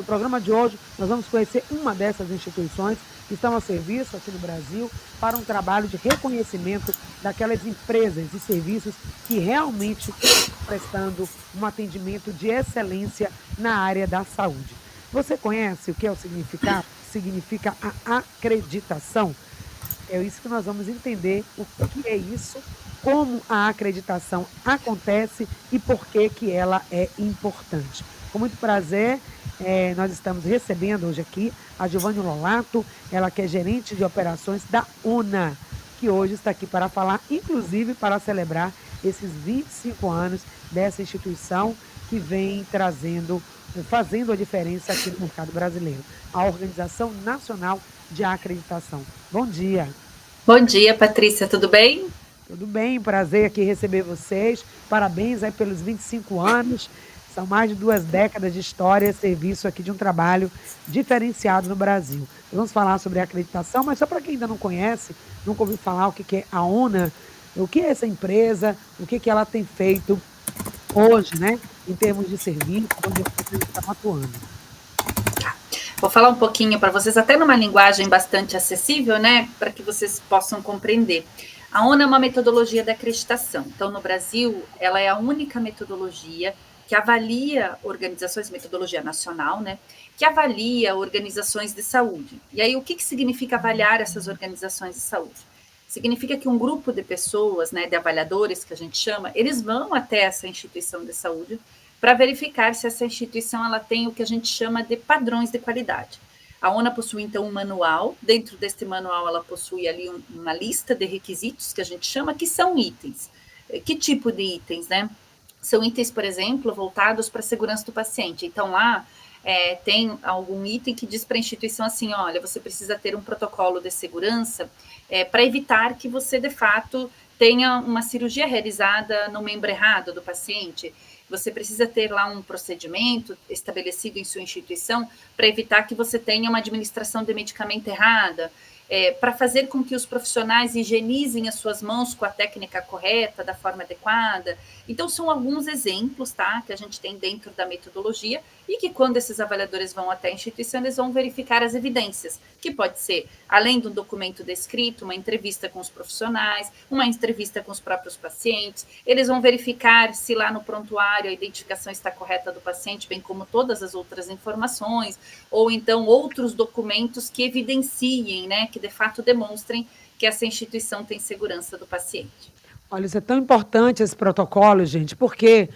programa de hoje, nós vamos conhecer uma dessas instituições que estão a serviço aqui no Brasil para um trabalho de reconhecimento daquelas empresas e serviços que realmente estão prestando um atendimento de excelência na área da saúde. Você conhece o que é o significado? Significa a acreditação. É isso que nós vamos entender, o que é isso, como a acreditação acontece e por que que ela é importante. Com muito prazer, nós estamos recebendo hoje aqui a Giovanni Lolato, ela que é gerente de operações da UNA, que hoje está aqui para falar, inclusive para celebrar esses 25 anos dessa instituição que vem trazendo, fazendo a diferença aqui no mercado brasileiro, a Organização Nacional de Acreditação. Bom dia. Bom dia, Patrícia, tudo bem? Tudo bem? Prazer aqui receber vocês. Parabéns aí pelos 25 anos. São mais de 2 décadas de história e serviço aqui de um trabalho diferenciado no Brasil. Vamos falar sobre a acreditação, mas só para quem ainda não conhece, nunca ouviu falar o que é a ONA, o que é essa empresa, o que ela tem feito hoje, né, em termos de serviço, onde vocês estão atuando. Vou falar um pouquinho para vocês, até numa linguagem bastante acessível, né, para que vocês possam compreender. A ONA é uma metodologia da acreditação. Então, no Brasil, ela é a única metodologia que avalia organizações, metodologia nacional, né, que avalia organizações de saúde. E aí, o que significa avaliar essas organizações de saúde? Significa que um grupo de pessoas, né, de avaliadores, que a gente chama, eles vão até essa instituição de saúde para verificar se essa instituição ela tem o que a gente chama de padrões de qualidade. A ONA possui, então, um manual. Dentro deste manual, ela possui ali uma lista de requisitos, que a gente chama, que são itens. Que tipo de itens, né? São itens, por exemplo, voltados para a segurança do paciente. Então, lá tem algum item que diz para a instituição assim, olha, você precisa ter um protocolo de segurança para evitar que você, de fato, tenha uma cirurgia realizada no membro errado do paciente. Você precisa ter lá um procedimento estabelecido em sua instituição para evitar que você tenha uma administração de medicamento errada, para fazer com que os profissionais higienizem as suas mãos com a técnica correta, da forma adequada. Então, são alguns exemplos, tá, que a gente tem dentro da metodologia e que, quando esses avaliadores vão até a instituição, eles vão verificar as evidências, que pode ser, além de um documento descrito, uma entrevista com os profissionais, uma entrevista com os próprios pacientes, eles vão verificar se lá no prontuário a identificação está correta do paciente, bem como todas as outras informações, ou então outros documentos que evidenciem, né, que de fato demonstrem que essa instituição tem segurança do paciente. Olha, isso é tão importante esse protocolo, gente, porque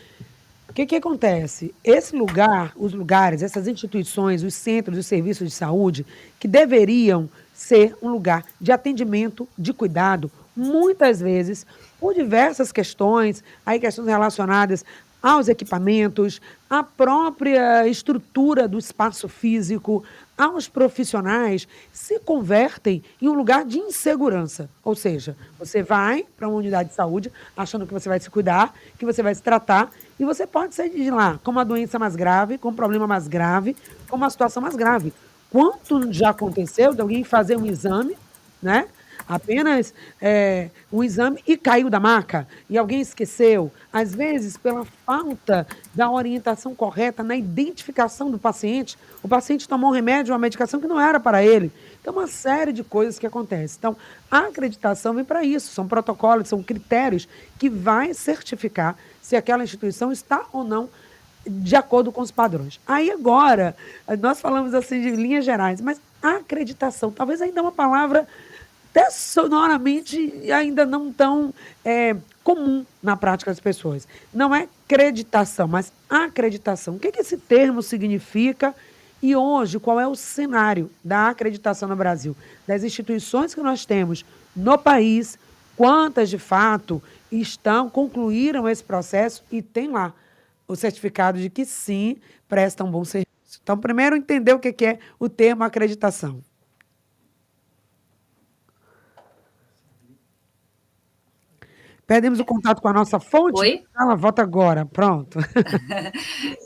o que acontece? Esse lugar, os lugares, essas instituições, os centros, os serviços de saúde, que deveriam ser um lugar de atendimento, de cuidado, muitas vezes, por diversas questões, aí questões relacionadas aos equipamentos, à própria estrutura do espaço físico, aos profissionais, se convertem em um lugar de insegurança. Ou seja, você vai para uma unidade de saúde achando que você vai se cuidar, que você vai se tratar, e você pode sair de lá com uma doença mais grave, com um problema mais grave, com uma situação mais grave. Quanto já aconteceu de alguém fazer um exame, né? Apenas um exame e caiu da maca, e alguém esqueceu, às vezes pela falta da orientação correta na identificação do paciente, o paciente tomou um remédio, uma medicação que não era para ele. Então, uma série de coisas que acontecem. Então, a acreditação vem para isso, são protocolos, são critérios que vai certificar se aquela instituição está ou não de acordo com os padrões. Aí agora, nós falamos assim de linhas gerais, mas a acreditação, talvez ainda é uma palavra até sonoramente ainda não tão comum na prática das pessoas. Não é acreditação, mas acreditação. O que esse termo significa e hoje qual é o cenário da acreditação no Brasil? Das instituições que nós temos no país, quantas de fato concluíram esse processo e tem lá o certificado de que sim, prestam um bom serviço. Então, primeiro entender o que é o termo acreditação. Perdemos o contato com a nossa fonte? Oi? Ela volta agora, pronto.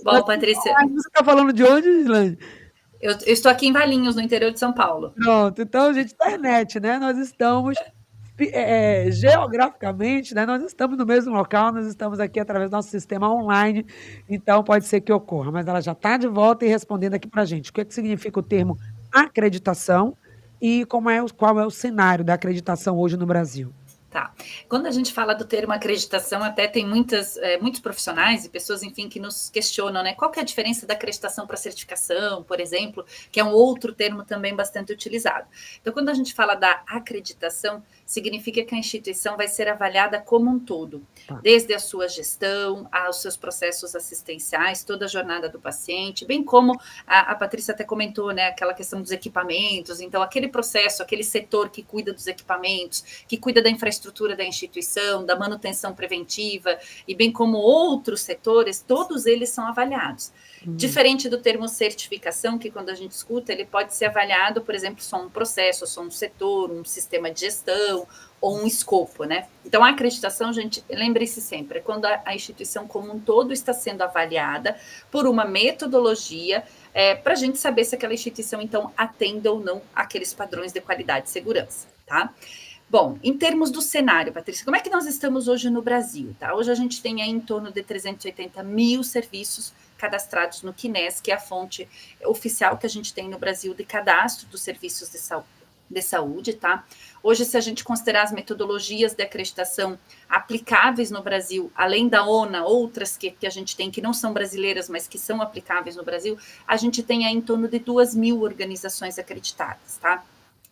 Bom, Patrícia, Você está falando de onde, Gislaine? eu estou aqui em Valinhos, no interior de São Paulo. Pronto, então, gente, internet, né? Nós estamos geograficamente, né, nós estamos no mesmo local, nós estamos aqui através do nosso sistema online, então pode ser que ocorra, mas ela já está de volta e respondendo aqui para a gente. O que é que significa o termo acreditação e qual é o cenário da acreditação hoje no Brasil? Tá. Quando a gente fala do termo acreditação, até tem muitos profissionais e pessoas, enfim, que nos questionam, né? Qual que é a diferença da acreditação para certificação, por exemplo, que é um outro termo também bastante utilizado. Então, quando a gente fala da acreditação, significa que a instituição vai ser avaliada como um todo, Tá. desde a sua gestão, aos seus processos assistenciais, toda a jornada do paciente, bem como a Patrícia até comentou, né? Aquela questão dos equipamentos, então aquele processo, aquele setor que cuida dos equipamentos, que cuida da infraestrutura da instituição, da manutenção preventiva, e bem como outros setores, todos eles são avaliados. Diferente do termo certificação, que quando a gente escuta, ele pode ser avaliado, por exemplo, só um processo, só um setor, um sistema de gestão, ou um escopo, né? Então, a acreditação, gente, lembre-se sempre, é quando a instituição como um todo está sendo avaliada por uma metodologia, para a gente saber se aquela instituição, então, atende ou não aqueles padrões de qualidade e segurança, tá? Bom, em termos do cenário, Patrícia, como é que nós estamos hoje no Brasil? Tá? Hoje a gente tem aí em torno de 380 mil serviços cadastrados no CNES, que é a fonte oficial que a gente tem no Brasil de cadastro dos serviços de saúde, tá? Hoje, se a gente considerar as metodologias de acreditação aplicáveis no Brasil, além da ONA, outras que a gente tem que não são brasileiras, mas que são aplicáveis no Brasil, a gente tem aí em torno de 2.000 organizações acreditadas, tá?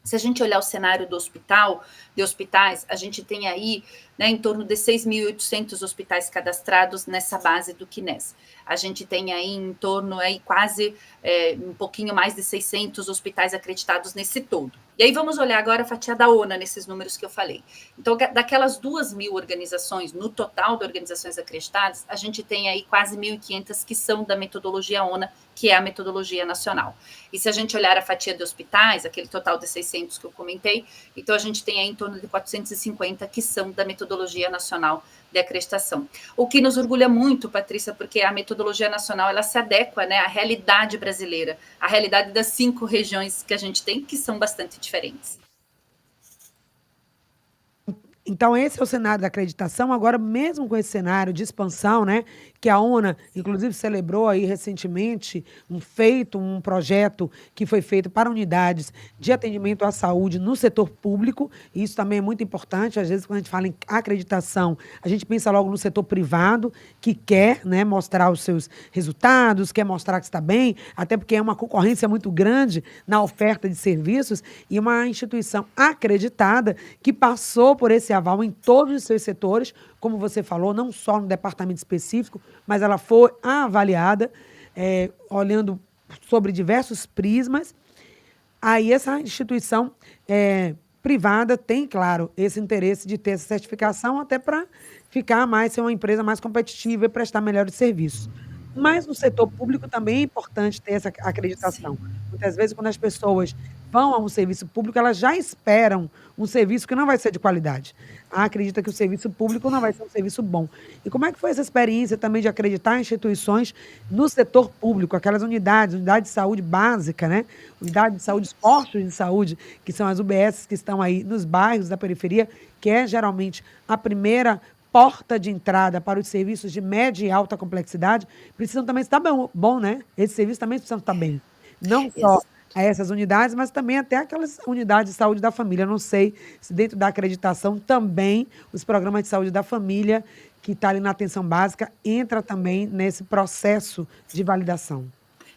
Se a gente olhar o cenário do hospital, de hospitais, a gente tem aí, né, em torno de 6.800 hospitais cadastrados nessa base do CNES. A gente tem aí em torno, aí quase um pouquinho mais de 600 hospitais acreditados nesse todo. E aí vamos olhar agora a fatia da ONA nesses números que eu falei. Então, daquelas 2.000 organizações, no total de organizações acreditadas, a gente tem aí quase 1.500 que são da metodologia ONA, que é a metodologia nacional. E se a gente olhar a fatia de hospitais, aquele total de 600 que eu comentei, então a gente tem aí em torno de 450 que são da metodologia nacional de acreditação. O que nos orgulha muito, Patrícia, porque a metodologia nacional ela se adequa, né, à realidade brasileira, à realidade das 5 regiões que a gente tem, que são bastante diferentes. Então, esse é o cenário da acreditação. Agora, mesmo com esse cenário de expansão, né, que a ONA, inclusive, celebrou aí recentemente um projeto que foi feito para unidades de atendimento à saúde no setor público, e isso também é muito importante. Às vezes, quando a gente fala em acreditação, a gente pensa logo no setor privado, que quer, né, mostrar os seus resultados, quer mostrar que está bem, até porque é uma concorrência muito grande na oferta de serviços, e uma instituição acreditada que passou por esse aval em todos os seus setores, como você falou, não só no departamento específico, mas ela foi avaliada, olhando sobre diversos prismas. Aí essa instituição privada tem, claro, esse interesse de ter essa certificação até para ser uma empresa mais competitiva e prestar melhores serviços. Mas no setor público também é importante ter essa acreditação. Sim. Muitas vezes, quando as pessoas vão a um serviço público, elas já esperam um serviço que não vai ser de qualidade. Acredita que o serviço público não vai ser um serviço bom. E como é que foi essa experiência também de acreditar em instituições no setor público, aquelas unidades de saúde básica, né? Unidade de saúde, os postos de saúde, que são as UBS que estão aí nos bairros da periferia, que é geralmente a primeira porta de entrada para os serviços de média e alta complexidade, precisam também estar bom, né? Esses serviços também precisam estar bem. Não só a essas unidades, mas também até aquelas unidades de saúde da família. Eu não sei se dentro da acreditação também os programas de saúde da família, que está ali na atenção básica, entra também nesse processo de validação.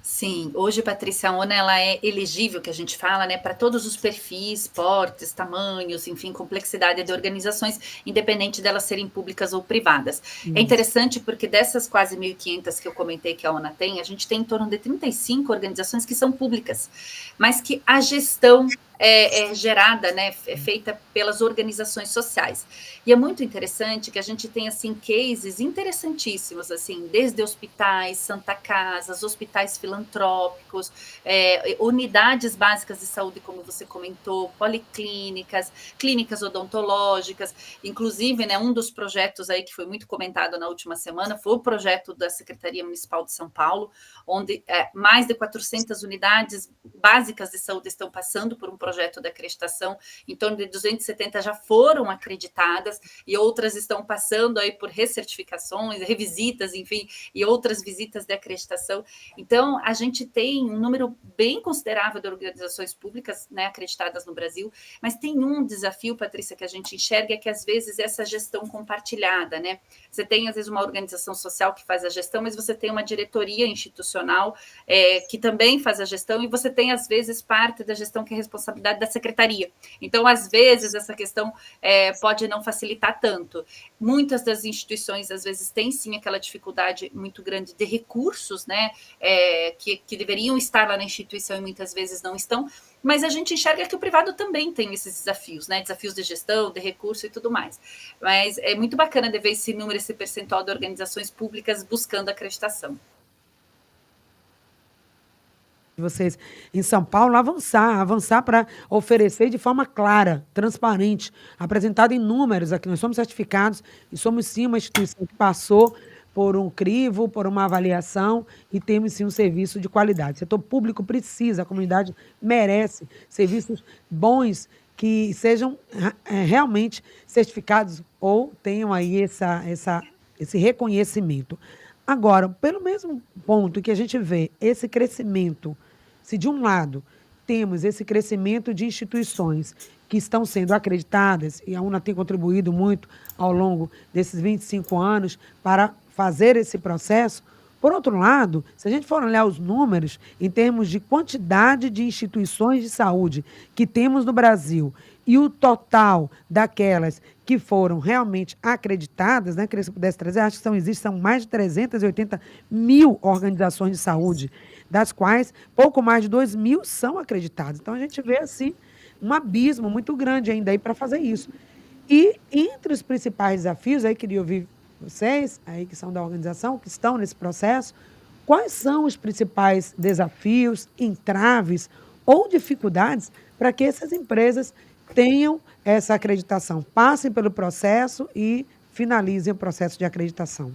Sim, hoje, Patrícia, a ONA ela é elegível, que a gente fala, né, para todos os perfis, portes, tamanhos, enfim, complexidade de organizações, independente delas serem públicas ou privadas. É interessante porque dessas quase 1.500 que eu comentei que a ONA tem, a gente tem em torno de 35 organizações que são públicas, mas que a gestão é gerada, né, é feita pelas organizações sociais. E é muito interessante que a gente tem, assim, cases interessantíssimos, assim, desde hospitais, Santa Casas, hospitais filantrópicos, unidades básicas de saúde, como você comentou, policlínicas, clínicas odontológicas, inclusive, né, um dos projetos aí que foi muito comentado na última semana foi o projeto da Secretaria Municipal de São Paulo, onde mais de 400 unidades básicas de saúde estão passando por um projeto da acreditação, em torno de 270 já foram acreditadas e outras estão passando aí por recertificações, revisitas, enfim, e outras visitas de acreditação. Então, a gente tem um número bem considerável de organizações públicas, né, acreditadas no Brasil, mas tem um desafio, Patrícia, que a gente enxerga, é que às vezes essa gestão compartilhada, né? Você tem, às vezes, uma organização social que faz a gestão, mas você tem uma diretoria institucional que também faz a gestão, e você tem, às vezes, parte da gestão que é responsabilidade da secretaria. Então, às vezes, essa questão pode não facilitar tanto. Muitas das instituições, às vezes, têm, sim, aquela dificuldade muito grande de recursos, né, que deveriam estar lá na instituição e muitas vezes não estão, mas a gente enxerga que o privado também tem esses desafios, né? Desafios de gestão, de recurso e tudo mais. Mas é muito bacana de ver esse número, esse percentual de organizações públicas buscando acreditação. Vocês em São Paulo avançar para oferecer de forma clara, transparente, apresentado em números aqui. Nós somos certificados e somos sim uma instituição que passou por um crivo, por uma avaliação e temos sim um serviço de qualidade. O setor público precisa, a comunidade merece serviços bons que sejam realmente certificados ou tenham aí esse reconhecimento. Agora, pelo mesmo ponto que a gente vê esse crescimento, se de um lado temos esse crescimento de instituições que estão sendo acreditadas, e a UNA tem contribuído muito ao longo desses 25 anos para fazer esse processo, por outro lado, se a gente for olhar os números em termos de quantidade de instituições de saúde que temos no Brasil e o total daquelas que foram realmente acreditadas, né, queria que você pudesse trazer, acho que são mais de 380 mil organizações de saúde, das quais pouco mais de 2 mil são acreditadas. Então, a gente vê, assim, um abismo muito grande ainda aí para fazer isso. E entre os principais desafios, aí queria ouvir vocês, aí que são da organização, que estão nesse processo, quais são os principais desafios, entraves ou dificuldades para que essas empresas tenham essa acreditação, passem pelo processo e finalizem o processo de acreditação?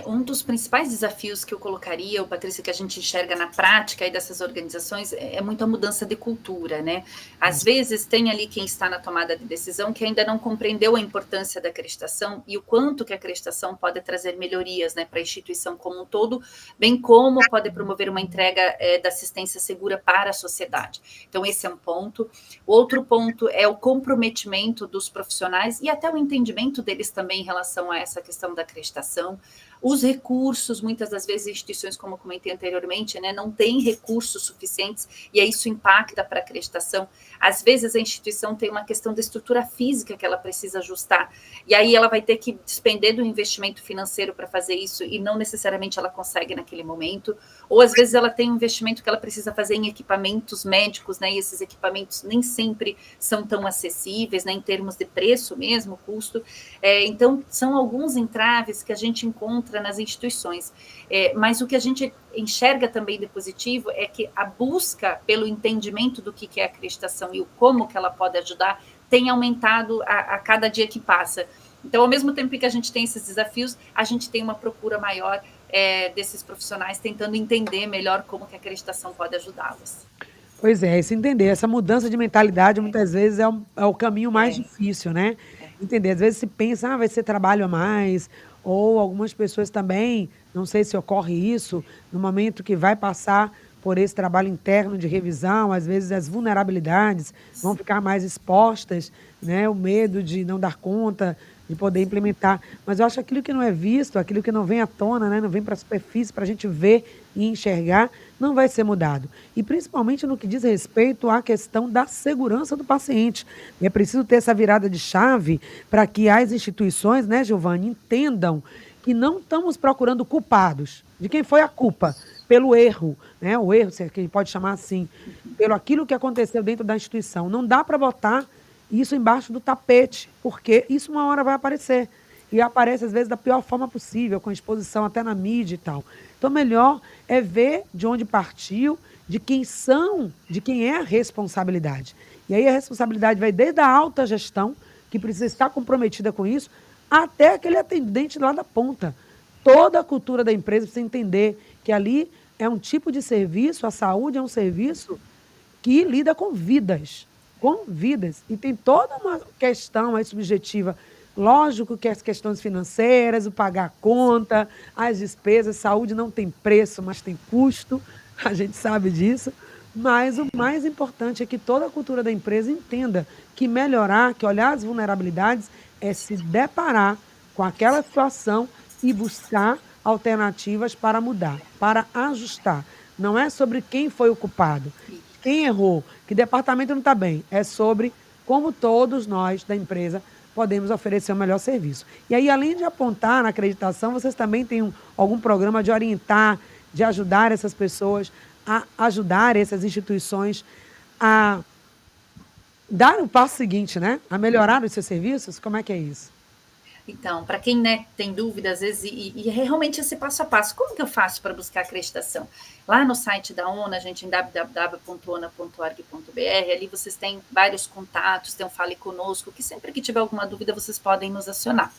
Um dos principais desafios que eu colocaria, Patrícia, que a gente enxerga na prática aí dessas organizações, é muito a mudança de cultura, né? Às vezes tem ali quem está na tomada de decisão que ainda não compreendeu a importância da acreditação e o quanto que a acreditação pode trazer melhorias, né, para a instituição como um todo, bem como pode promover uma entrega da assistência segura para a sociedade. Então, esse é um ponto. Outro ponto é o comprometimento dos profissionais e até o entendimento deles também em relação a essa questão da acreditação. Os recursos, muitas das vezes, instituições, como eu comentei anteriormente, né, não têm recursos suficientes e aí isso impacta para a acreditação. Às vezes, a instituição tem uma questão da estrutura física que ela precisa ajustar e aí ela vai ter que despender do investimento financeiro para fazer isso e não necessariamente ela consegue naquele momento. Ou, às vezes, ela tem um investimento que ela precisa fazer em equipamentos médicos, né, e esses equipamentos nem sempre são tão acessíveis, né, em termos de preço mesmo, custo. Então, são alguns entraves que a gente encontra nas instituições, mas o que a gente enxerga também de positivo é que a busca pelo entendimento do que é a acreditação e o como que ela pode ajudar tem aumentado a cada dia que passa. Então, ao mesmo tempo que a gente tem esses desafios, a gente tem uma procura maior desses profissionais tentando entender melhor como que a acreditação pode ajudá-los. Pois é, se entender, essa mudança de mentalidade muitas vezes é o caminho mais difícil, né? Entender, às vezes se pensa, vai ser trabalho a mais, ou algumas pessoas também, não sei se ocorre isso, no momento que vai passar por esse trabalho interno de revisão, às vezes as vulnerabilidades vão ficar mais expostas, né? O medo de não dar conta, de poder implementar. Mas eu acho que aquilo que não é visto, aquilo que não vem à tona, né? Não vem para a superfície, para a gente ver e enxergar, não vai ser mudado. E principalmente no que diz respeito à questão da segurança do paciente. É preciso ter essa virada de chave para que as instituições, né, Giovanni, entendam que não estamos procurando culpados. De quem foi a culpa? Pelo erro, né? O erro, se a gente pode chamar assim, pelo aquilo que aconteceu dentro da instituição. Não dá para botar isso embaixo do tapete, porque isso uma hora vai aparecer. E aparece, às vezes, da pior forma possível, com exposição até na mídia e tal. Então, melhor é ver de onde partiu, de quem é a responsabilidade. E aí a responsabilidade vai desde a alta gestão, que precisa estar comprometida com isso, até aquele atendente lá da ponta. Toda a cultura da empresa precisa entender que ali é um tipo de serviço, a saúde é um serviço que lida com vidas, e tem toda uma questão aí subjetiva. Lógico que as questões financeiras, o pagar a conta, as despesas, saúde não tem preço, mas tem custo, a gente sabe disso, mas o mais importante é que toda a cultura da empresa entenda que melhorar, que olhar as vulnerabilidades é se deparar com aquela situação e buscar alternativas para mudar, para ajustar. Não é sobre quem foi o culpado, quem errou, que departamento não está bem. É sobre como todos nós da empresa podemos oferecer o melhor serviço. E aí, além de apontar na acreditação, vocês também têm algum programa de orientar, de ajudar essas pessoas, a ajudar essas instituições a dar o passo seguinte, né? A melhorar os seus serviços? Como é que é isso? Então, para quem, né, tem dúvida, às vezes, e realmente esse passo a passo, como que eu faço para buscar acreditação? Lá no site da ONA, a gente em www.ona.org.br, ali vocês têm vários contatos, tem um Fale Conosco, que sempre que tiver alguma dúvida, vocês podem nos acionar.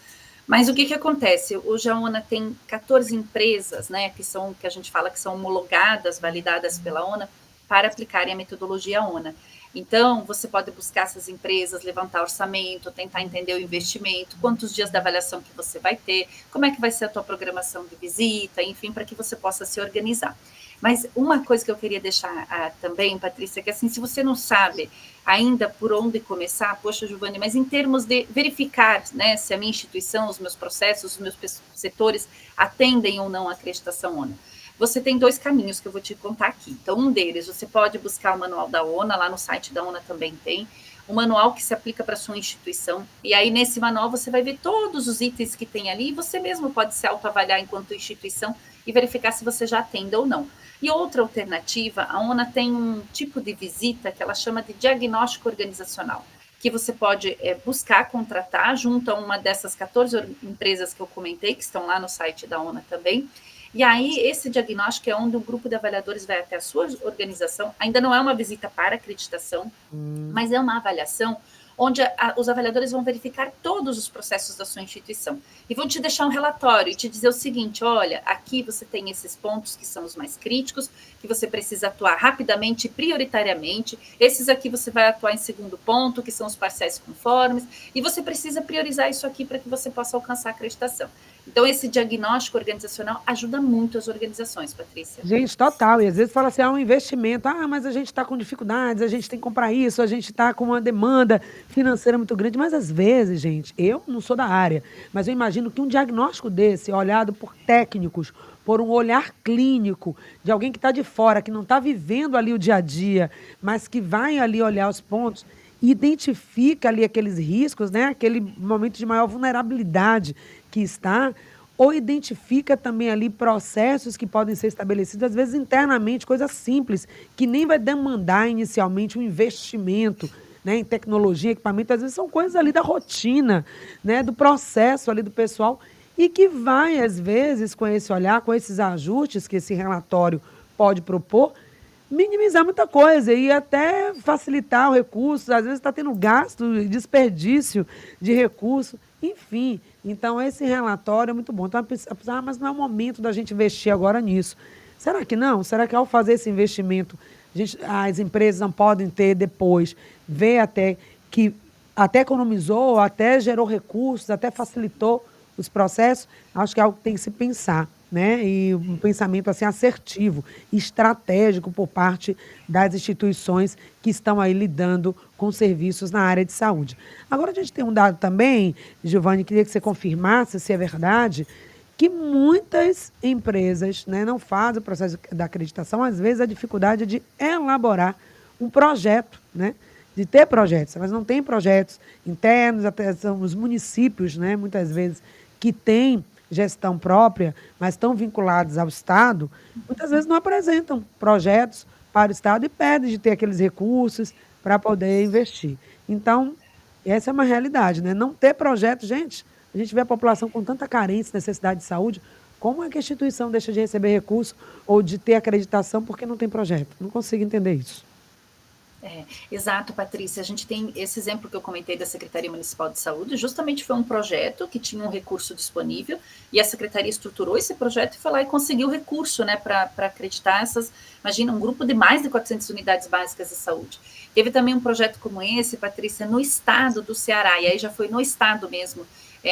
Mas o que acontece? Hoje a ONA tem 14 empresas, né, que a gente fala que são homologadas, validadas pela ONA, para aplicarem a metodologia ONA. Então, você pode buscar essas empresas, levantar orçamento, tentar entender o investimento, quantos dias da avaliação que você vai ter, como é que vai ser a tua programação de visita, enfim, para que você possa se organizar. Mas uma coisa que eu queria deixar também, Patrícia, é que assim, se você não sabe ainda por onde começar, poxa, Giovanni, mas em termos de verificar, né, se a minha instituição, os meus processos, os meus setores atendem ou não a acreditação ONA. Você tem 2 caminhos que eu vou te contar aqui. Então, um deles, você pode buscar o manual da ONA, lá no site da ONA também tem, um manual que se aplica para a sua instituição, e aí nesse manual você vai ver todos os itens que tem ali, e você mesmo pode se autoavaliar enquanto instituição e verificar se você já atende ou não. E outra alternativa, a ONA tem um tipo de visita que ela chama de diagnóstico organizacional, que você pode buscar contratar junto a uma dessas 14 empresas que eu comentei, que estão lá no site da ONA também. E aí, esse diagnóstico é onde um grupo de avaliadores vai até a sua organização. Ainda não é uma visita para acreditação, mas é uma avaliação onde os avaliadores vão verificar todos os processos da sua instituição e vão te deixar um relatório e te dizer o seguinte: olha, aqui você tem esses pontos que são os mais críticos, que você precisa atuar rapidamente e prioritariamente, esses aqui você vai atuar em segundo ponto, que são os parciais conformes, e você precisa priorizar isso aqui para que você possa alcançar a acreditação. Então, esse diagnóstico organizacional ajuda muito as organizações, Patrícia. Gente, total. E às vezes fala assim, um investimento. Mas a gente está com dificuldades, a gente tem que comprar isso, a gente está com uma demanda financeira muito grande. Mas às vezes, gente, eu não sou da área, mas eu imagino que um diagnóstico desse, olhado por técnicos, por um olhar clínico, de alguém que está de fora, que não está vivendo ali o dia a dia, mas que vai ali olhar os pontos, e identifica ali aqueles riscos, né? Aquele momento de maior vulnerabilidade que está, ou identifica também ali processos que podem ser estabelecidos, às vezes internamente, coisas simples, que nem vai demandar inicialmente um investimento, né, em tecnologia, equipamento, às vezes são coisas ali da rotina, né, do processo ali do pessoal, e que vai, às vezes, com esse olhar, com esses ajustes que esse relatório pode propor, minimizar muita coisa e até facilitar o recurso. Às vezes está tendo gasto e desperdício de recurso, enfim. Então, esse relatório é muito bom. Então, a pessoa, mas não é o momento da gente investir agora nisso. Será que não? Será que ao fazer esse investimento, as empresas não podem ter depois, ver até que até economizou, até gerou recursos, até facilitou os processos? Acho que é algo que tem que se pensar, né? E um pensamento assim assertivo, estratégico por parte das instituições que estão aí lidando com serviços na área de saúde. Agora a gente tem um dado também, Giovanni, queria que você confirmasse se é verdade, que muitas empresas, né, não fazem o processo da acreditação, às vezes a dificuldade é de elaborar um projeto, né? De ter projetos, mas não tem projetos internos, até são os municípios, né, muitas vezes, que têm gestão própria, mas estão vinculados ao Estado, muitas vezes não apresentam projetos para o Estado e pedem de ter aqueles recursos para poder investir. Então, essa é uma realidade, né? Não ter projeto, gente, a gente vê a população com tanta carência, necessidade de saúde, como é que a instituição deixa de receber recurso ou de ter acreditação porque não tem projeto? Não consigo entender isso. Exato, Patrícia. A gente tem esse exemplo que eu comentei da Secretaria Municipal de Saúde, justamente foi um projeto que tinha um recurso disponível e a Secretaria estruturou esse projeto e foi lá e conseguiu recurso, né, para acreditar imagina, um grupo de mais de 400 unidades básicas de saúde. Teve também um projeto como esse, Patrícia, no estado do Ceará, e aí já foi no estado mesmo,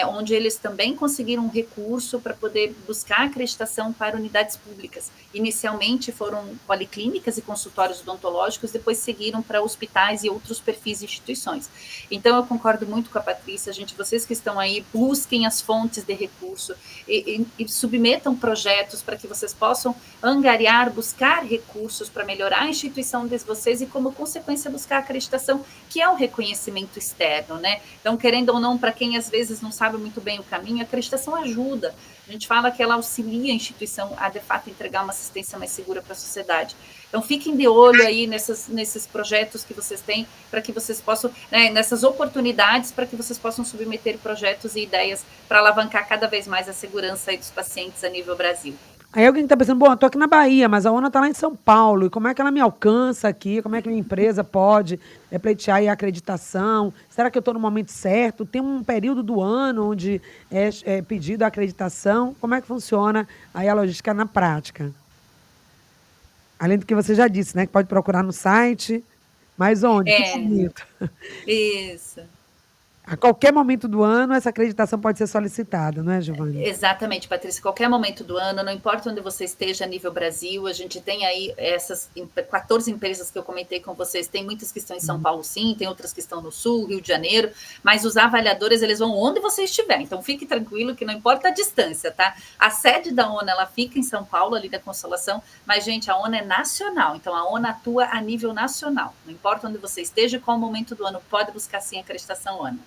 onde eles também conseguiram um recurso para poder buscar acreditação para unidades públicas. Inicialmente foram policlínicas e consultórios odontológicos, depois seguiram para hospitais e outros perfis de instituições. Então, eu concordo muito com a Patrícia, vocês que estão aí, busquem as fontes de recurso e submetam projetos para que vocês possam angariar, buscar recursos para melhorar a instituição de vocês e, como consequência, buscar acreditação, que é um reconhecimento externo, né? Então, querendo ou não, para quem às vezes não sabe muito bem o caminho, a acreditação ajuda. A gente fala que ela auxilia a instituição a, de fato, entregar uma assistência mais segura para a sociedade. Então, fiquem de olho aí nesses projetos que vocês têm, para que vocês possam, né, nessas oportunidades, para que vocês possam submeter projetos e ideias para alavancar cada vez mais a segurança aí dos pacientes a nível Brasil. Aí alguém está pensando, bom, eu estou aqui na Bahia, mas a ONA está lá em São Paulo, e como é que ela me alcança aqui? Como é que minha empresa pode pleitear aí a acreditação? Será que eu estou no momento certo? Tem um período do ano onde é pedido a acreditação? Como é que funciona aí a logística na prática? Além do que você já disse, né? Que pode procurar no site, mas onde? Que momento? Isso. A qualquer momento do ano, essa acreditação pode ser solicitada, não é, Giovanni? Exatamente, Patrícia. Qualquer momento do ano, não importa onde você esteja a nível Brasil, a gente tem aí essas 14 empresas que eu comentei com vocês. Tem muitas que estão em São Paulo, sim, tem outras que estão no Sul, Rio de Janeiro, mas os avaliadores, eles vão onde você estiver. Então, fique tranquilo que não importa a distância, tá? A sede da ONA, ela fica em São Paulo, ali da Consolação, mas, gente, a ONA é nacional. Então, a ONA atua a nível nacional. Não importa onde você esteja, qual momento do ano, pode buscar, sim, a acreditação ONA.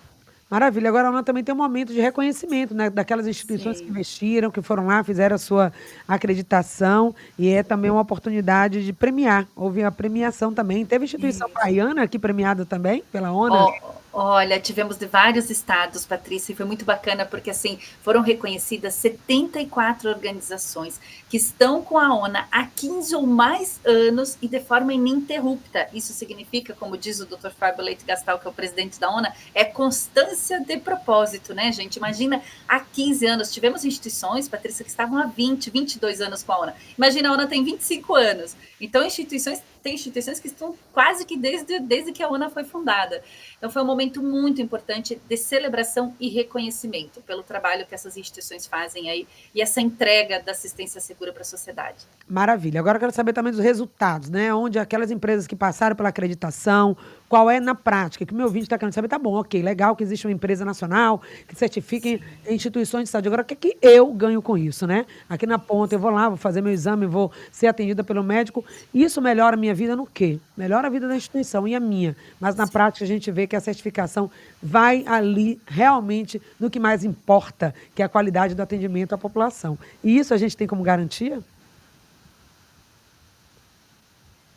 Maravilha. Agora, a ONA também tem um momento de reconhecimento, né, daquelas instituições que investiram, que foram lá, fizeram a sua acreditação, e é também uma oportunidade de premiar. Houve a premiação também. Teve instituição baiana aqui premiada também pela ONA? Olha, tivemos de vários estados, Patrícia, e foi muito bacana porque, assim, foram reconhecidas 74 organizações que estão com a ONA há 15 ou mais anos e de forma ininterrupta. Isso significa, como diz o Dr. Fábio Leite Gastal, que é o presidente da ONA, é constância de propósito, né, gente? Imagina, há 15 anos, tivemos instituições, Patrícia, que estavam há 20, 22 anos com a ONA. Imagina, a ONA tem 25 anos. Então, tem instituições que estão quase que desde que a ONA foi fundada. Então, foi um momento muito importante de celebração e reconhecimento pelo trabalho que essas instituições fazem aí e essa entrega da assistência segura para a sociedade. Maravilha. Agora eu quero saber também dos resultados, né? Onde aquelas empresas que passaram pela acreditação, qual é na prática? Que o meu ouvinte está querendo saber, tá bom, ok, legal que existe uma empresa nacional que certifique instituições de saúde. Agora, o que é que eu ganho com isso, né? Aqui na ponta, eu vou lá, vou fazer meu exame, vou ser atendida pelo médico. Isso melhora a minha vida no quê? Melhora a vida da instituição e a minha. Mas na prática a gente vê que a certificação vai ali realmente no que mais importa, que é a qualidade do atendimento à população. E isso a gente tem como garantia?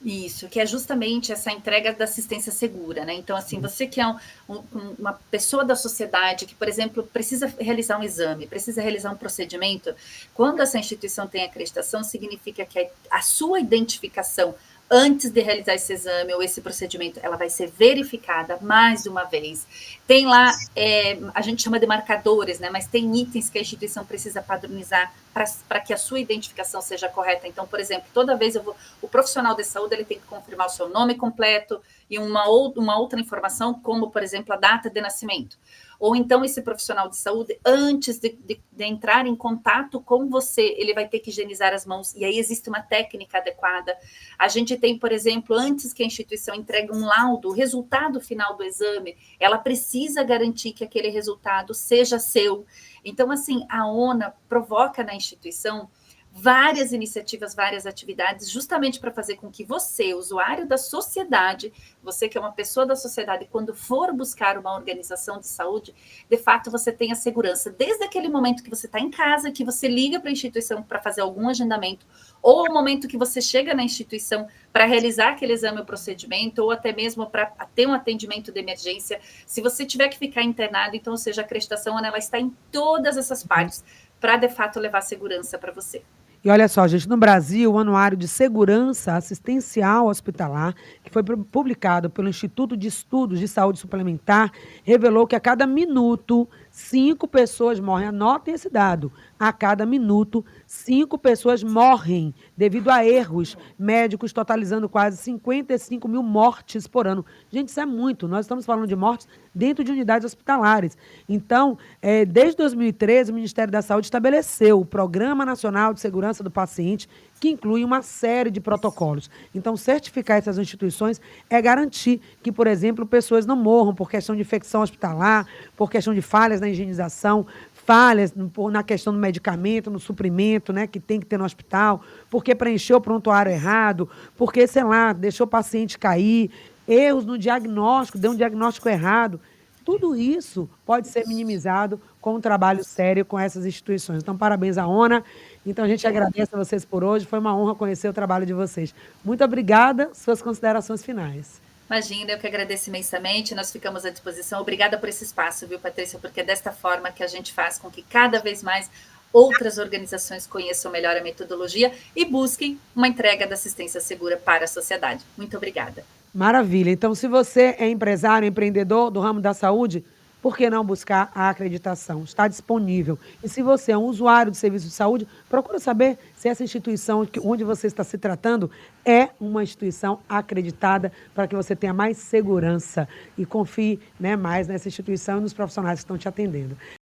Isso, que é justamente essa entrega da assistência segura, né? Então, assim, você que é uma pessoa da sociedade que, por exemplo, precisa realizar um exame, precisa realizar um procedimento, quando essa instituição tem acreditação, significa que a sua identificação antes de realizar esse exame ou esse procedimento, ela vai ser verificada mais de uma vez. Tem lá, a gente chama de marcadores, né? Mas tem itens que a instituição precisa padronizar para que a sua identificação seja correta. Então, por exemplo, toda vez o profissional de saúde ele tem que confirmar o seu nome completo e uma outra informação, como, por exemplo, a data de nascimento. Ou então esse profissional de saúde, antes de entrar em contato com você, ele vai ter que higienizar as mãos, e aí existe uma técnica adequada. A gente tem, por exemplo, antes que a instituição entregue um laudo, o resultado final do exame, ela precisa garantir que aquele resultado seja seu. Então, assim, a ONA provoca na instituição várias iniciativas, várias atividades, justamente para fazer com que você, usuário da sociedade, você que é uma pessoa da sociedade, quando for buscar uma organização de saúde, de fato você tenha segurança, desde aquele momento que você está em casa, que você liga para a instituição para fazer algum agendamento, ou o momento que você chega na instituição para realizar aquele exame ou procedimento, ou até mesmo para ter um atendimento de emergência. Se você tiver que ficar internado, então, ou seja, a acreditação ela está em todas essas partes, para de fato levar segurança para você. E olha só, gente, no Brasil, o Anuário de Segurança Assistencial Hospitalar, que foi publicado pelo Instituto de Estudos de Saúde Suplementar, revelou que a cada minuto, 5 pessoas morrem. Anotem esse dado. A cada minuto, 5 pessoas morrem devido a erros médicos, totalizando quase 55 mil mortes por ano. Gente, isso é muito. Nós estamos falando de mortes dentro de unidades hospitalares. Então, desde 2013, o Ministério da Saúde estabeleceu o Programa Nacional de Segurança do Paciente, que inclui uma série de protocolos. Então, certificar essas instituições é garantir que, por exemplo, pessoas não morram por questão de infecção hospitalar, por questão de falhas na higienização, falhas na questão do medicamento, no suprimento, né, que tem que ter no hospital, porque preencheu o prontuário errado, porque, sei lá, deixou o paciente cair, erros no diagnóstico, deu um diagnóstico errado. Tudo isso pode ser minimizado com um trabalho sério com essas instituições. Então, parabéns à ONA. Então, a gente agradece a vocês por hoje. Foi uma honra conhecer o trabalho de vocês. Muito obrigada. Suas considerações finais. Imagina, eu que agradeço imensamente, nós ficamos à disposição. Obrigada por esse espaço, viu, Patrícia? Porque é desta forma que a gente faz com que cada vez mais outras organizações conheçam melhor a metodologia e busquem uma entrega da assistência segura para a sociedade. Muito obrigada. Maravilha. Então, se você é empresário, empreendedor do ramo da saúde, por que não buscar a acreditação? Está disponível. E se você é um usuário de serviço de saúde, procura saber se essa instituição onde você está se tratando é uma instituição acreditada para que você tenha mais segurança e confie, né, mais nessa instituição e nos profissionais que estão te atendendo.